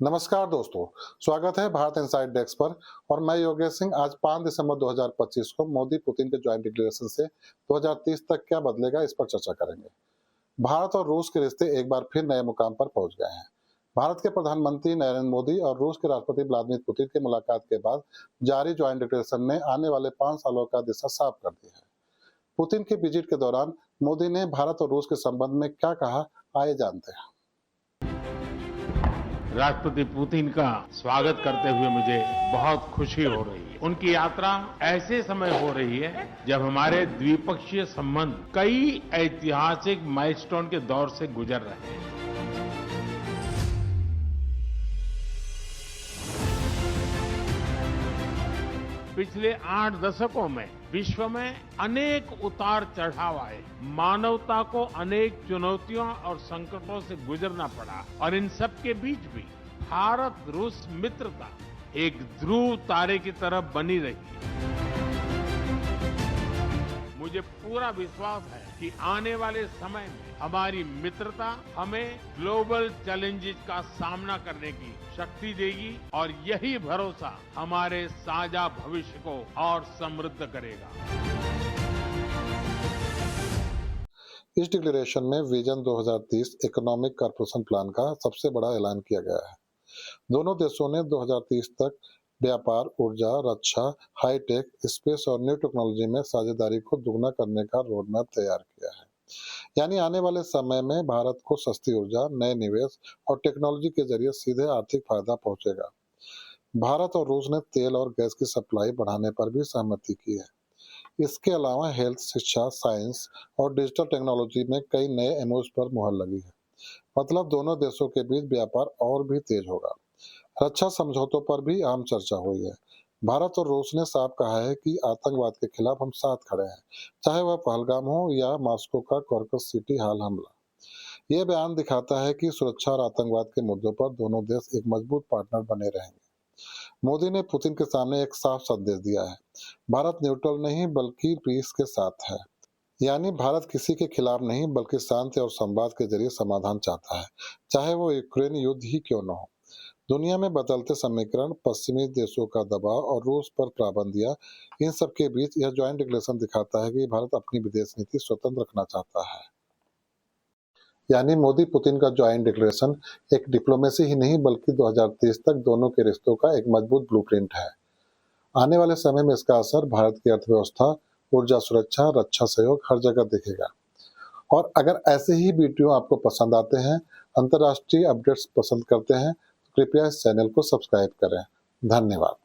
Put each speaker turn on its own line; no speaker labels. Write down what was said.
नमस्कार दोस्तों, स्वागत है भारत इनसाइड डेस्क पर। और मैं योगेश सिंह। आज 5 दिसंबर 2025 को मोदी पुतिन के ज्वाइंट डिक्लेरेशन से 2030 तक क्या बदलेगा, इस पर चर्चा करेंगे। भारत और रूस के रिश्ते एक बार फिर नए मुकाम पर पहुंच गए हैं। भारत के प्रधानमंत्री नरेंद्र मोदी और रूस के राष्ट्रपति व्लादिमीर पुतिन की मुलाकात के बाद जारी ज्वाइंट डिक्लेरेशन ने आने वाले 5 सालों का दिशा साफ कर दी है। पुतिन के विजिट के दौरान मोदी ने भारत और रूस के संबंध में क्या कहा, आइए जानते हैं।
राष्ट्रपति पुतिन का स्वागत करते हुए मुझे बहुत खुशी हो रही है। उनकी यात्रा ऐसे समय हो रही है जब हमारे द्विपक्षीय संबंध कई ऐतिहासिक माइलस्टोन के दौर से गुजर रहे हैं। पिछले 8 दशकों में विश्व में अनेक उतार चढ़ाव आए, मानवता को अनेक चुनौतियों और संकटों से गुजरना पड़ा और इन सब के बीच भी भारत रूस मित्रता एक ध्रुव तारे की तरह बनी रही। मुझे पूरा विश्वास है कि आने वाले समय में हमारी मित्रता हमें ग्लोबल चैलेंजेस का सामना करने की शक्ति देगी और यही भरोसा हमारे साझा भविष्य को और समृद्ध करेगा।
इस डिक्लेरेशन में विजन 2030 इकोनॉमिक कॉर्पोरेशन प्लान का सबसे बड़ा ऐलान किया गया है। दोनों देशों ने 2030 तक व्यापार, ऊर्जा, रक्षा, हाईटेक, स्पेस और न्यू टेक्नोलॉजी में साझेदारी को दुगना करने का रोड मैप तैयार किया है। यानी आने वाले समय में भारत को सस्ती ऊर्जा, नए निवेश और टेक्नोलॉजी के जरिए सीधे आर्थिक फायदा पहुंचेगा। भारत और रूस ने तेल और गैस की सप्लाई बढ़ाने पर भी सहमति की है। इसके अलावा हेल्थ, शिक्षा, साइंस और डिजिटल टेक्नोलॉजी में कई नए एमओयू पर मुहर लगी है। मतलब दोनों देशों के बीच व्यापार और भी तेज होगा। रक्षा समझौतों पर भी अहम चर्चा हुई है। भारत और रूस ने साफ कहा है कि आतंकवाद के खिलाफ हम साथ खड़े हैं, चाहे वह पहलगाम हो या मॉस्को का कॉर्पस सिटी हाल हमला। यह बयान दिखाता है कि सुरक्षा और आतंकवाद के मुद्दों पर दोनों देश एक मजबूत पार्टनर बने रहेंगे। मोदी ने पुतिन के सामने एक साफ संदेश दिया है, भारत न्यूट्रल नहीं बल्कि पीस के साथ है। यानी भारत किसी के खिलाफ नहीं बल्कि शांति और संवाद के जरिए समाधान चाहता है, चाहे वो यूक्रेन युद्ध ही क्यों न हो। दुनिया में बदलते समीकरण, पश्चिमी देशों का दबाव और रूस पर पाबंदियां, इन सब के बीच यह ज्वाइंट डिक्लेरेशन दिखाता है कि भारत अपनी विदेश नीति स्वतंत्र रखना चाहता है। यानी मोदी पुतिन का ज्वाइंट डिक्लेरेशन एक डिप्लोमेसी ही नहीं बल्कि 2030 तक दोनों के रिश्तों का एक मजबूत ब्लूप्रिंट है। आने वाले समय में इसका असर भारत की अर्थव्यवस्था, ऊर्जा सुरक्षा, रक्षा सहयोग हर जगह दिखेगा। और अगर ऐसे ही वीडियो आपको पसंद आते हैं, अंतर्राष्ट्रीय अपडेट्स पसंद करते हैं, तो कृपया इस चैनल को सब्सक्राइब करें। धन्यवाद।